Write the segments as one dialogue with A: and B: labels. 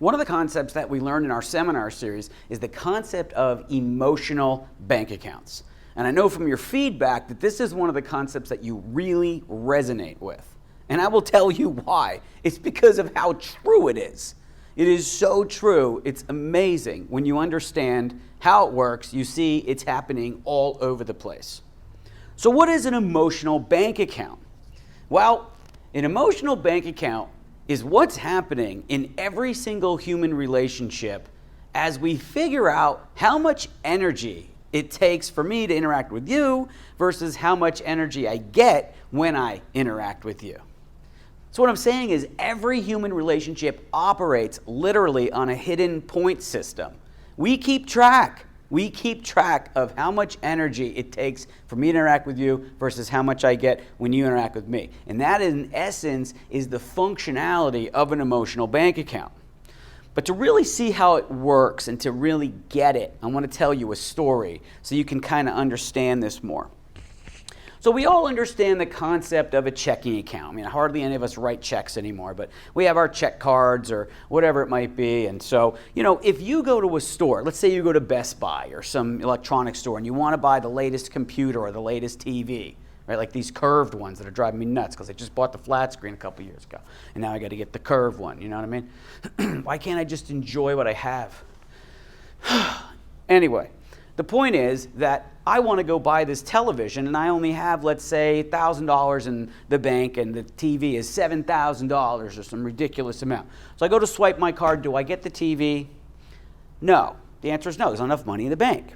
A: One of the concepts that we learned in our seminar series is the concept of emotional bank accounts. And I know from your feedback that this is one of the concepts that you really resonate with. And I will tell you why. It's because of how true it is. It is so true. It's amazing. When you understand how it works, you see it's happening all over the place. So what is an emotional bank account? Well, an emotional bank account is what's happening in every single human relationship as we figure out how much energy it takes for me to interact with you versus how much energy I get when I interact with you. So what I'm saying is every human relationship operates literally on a hidden point system. We keep track of how much energy it takes for me to interact with you versus how much I get when you interact with me. And that, in essence, is the functionality of an emotional bank account. But to really see how it works and to really get it, I want to tell you a story so you can kind of understand this more. So we all understand the concept of a checking account. I mean, hardly any of us write checks anymore, but we have our check cards or whatever it might be. And so, if you go to a store, let's say you go to Best Buy or some electronics store and you want to buy the latest computer or the latest TV, right? Like these curved ones that are driving me nuts because I just bought the flat screen a couple years ago. And now I got to get the curved one, you know what I mean? Why can't I just enjoy what I have? Anyway, the point is that I want to go buy this television and I only have, let's say, $1,000 in the bank and the TV is $7,000 or some ridiculous amount. So I go to swipe my card. Do I get the TV? No. The answer is no. There's not enough money in the bank.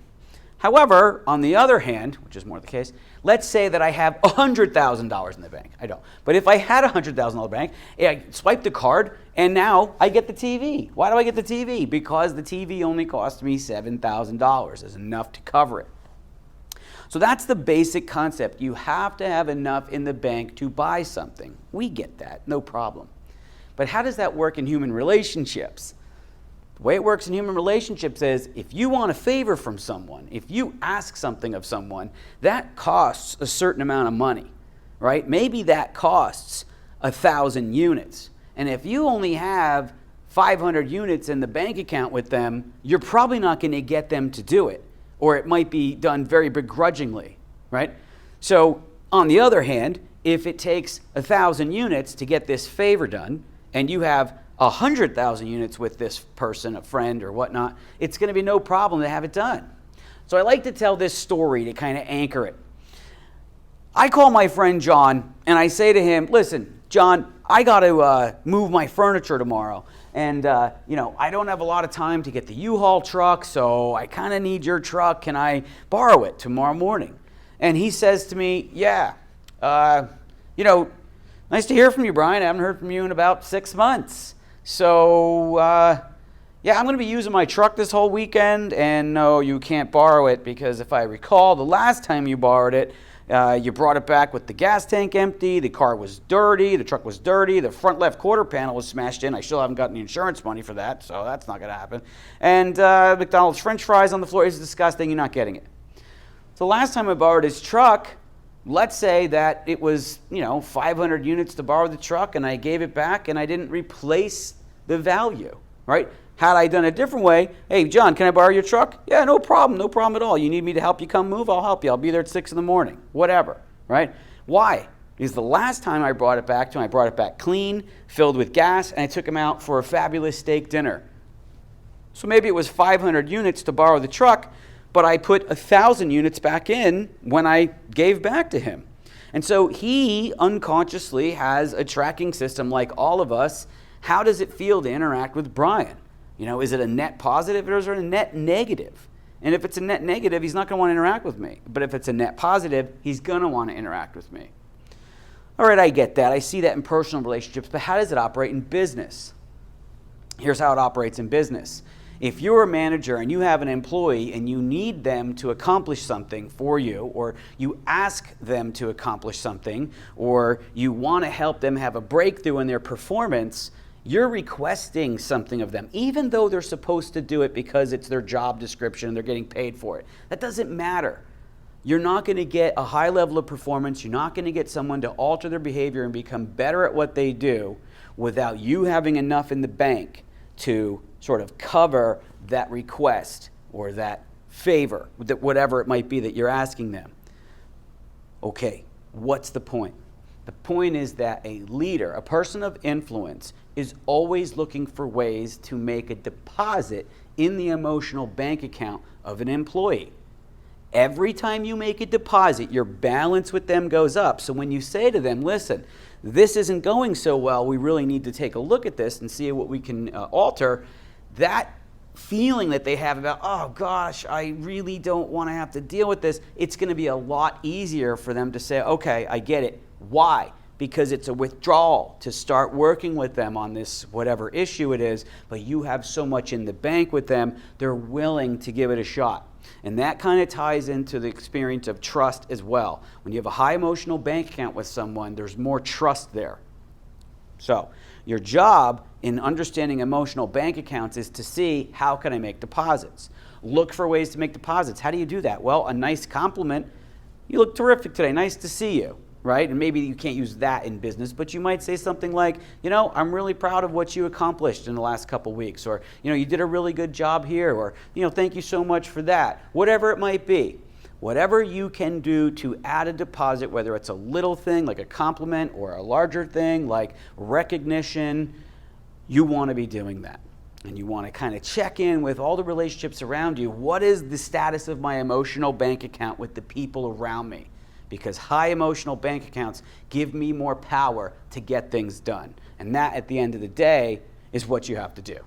A: However, on the other hand, which is more the case, let's say that I have $100,000 in the bank. I don't. But if I had a $100,000 bank, I swipe the card and now I get the TV. Why do I get the TV? Because the TV only cost me $7,000. There's enough to cover it. So that's the basic concept. You have to have enough in the bank to buy something. We get that, no problem. But how does that work in human relationships? The way it works in human relationships is if you want a favor from someone, if you ask something of someone, that costs a certain amount of money, right? Maybe that costs 1,000 units. And if you only have 500 units in the bank account with them, you're probably not going to get them to do it. Or it might be done very begrudgingly, right? So on the other hand, if it takes 1,000 units to get this favor done, and you have 100,000 units with this person, a friend or whatnot, it's going to be no problem to have it done. So I like to tell this story to kind of anchor it. I call my friend John and I say to him, listen, John, I got to move my furniture tomorrow. And, I don't have a lot of time to get the U-Haul truck, so I kind of need your truck. Can I borrow it tomorrow morning? And he says to me, yeah, nice to hear from you, Brian. I haven't heard from you in about 6 months. So, I'm going to be using my truck this whole weekend, and no, you can't borrow it because if I recall, the last time you borrowed it, you brought it back with the gas tank empty, the car was dirty, the truck was dirty, the front left quarter panel was smashed in. I still haven't gotten the insurance money for that, so that's not going to happen. And McDonald's French fries on the floor is disgusting. You're not getting it. So last time I borrowed his truck, let's say that it was 500 units to borrow the truck, and I gave it back, and I didn't replace the value, right? Had I done it a different way, hey, John, can I borrow your truck? Yeah, no problem at all. You need me to help you come move? I'll help you. I'll be there at 6 in the morning, whatever, right? Why? Because the last time I brought it back to him, I brought it back clean, filled with gas, and I took him out for a fabulous steak dinner. So maybe it was 500 units to borrow the truck, but I put 1,000 units back in when I gave back to him. And so he unconsciously has a tracking system like all of us. How does it feel to interact with Brian? Is it a net positive or is it a net negative? And if it's a net negative, he's not going to want to interact with me. But if it's a net positive, he's going to want to interact with me. All right, I get that. I see that in personal relationships. But how does it operate in business? Here's how it operates in business. If you're a manager and you have an employee and you need them to accomplish something for you, or you ask them to accomplish something, or you want to help them have a breakthrough in their performance, you're requesting something of them, even though they're supposed to do it because it's their job description and they're getting paid for it. That doesn't matter. You're not going to get a high level of performance. You're not going to get someone to alter their behavior and become better at what they do without you having enough in the bank to sort of cover that request or that favor, whatever it might be that you're asking them. Okay, what's the point? The point is that a leader, a person of influence, is always looking for ways to make a deposit in the emotional bank account of an employee. Every time you make a deposit, your balance with them goes up. So when you say to them, listen, this isn't going so well, we really need to take a look at this and see what we can alter, that feeling that they have about, oh gosh, I really don't want to have to deal with this, it's going to be a lot easier for them to say, okay, I get it. Why? Because it's a withdrawal to start working with them on this whatever issue it is, but you have so much in the bank with them, they're willing to give it a shot. And that kind of ties into the experience of trust as well. When you have a high emotional bank account with someone, there's more trust there. So your job in understanding emotional bank accounts is to see, how can I make deposits? Look for ways to make deposits. How do you do that? Well, a nice compliment. You look terrific today. Nice to see you. Right? And maybe you can't use that in business, but you might say something like, I'm really proud of what you accomplished in the last couple weeks, or, you did a really good job here, or, thank you so much for that. Whatever it might be. Whatever you can do to add a deposit, whether it's a little thing like a compliment or a larger thing like recognition, you want to be doing that. And you want to kind of check in with all the relationships around you. What is the status of my emotional bank account with the people around me? Because high emotional bank accounts give me more power to get things done. And that, at the end of the day, is what you have to do.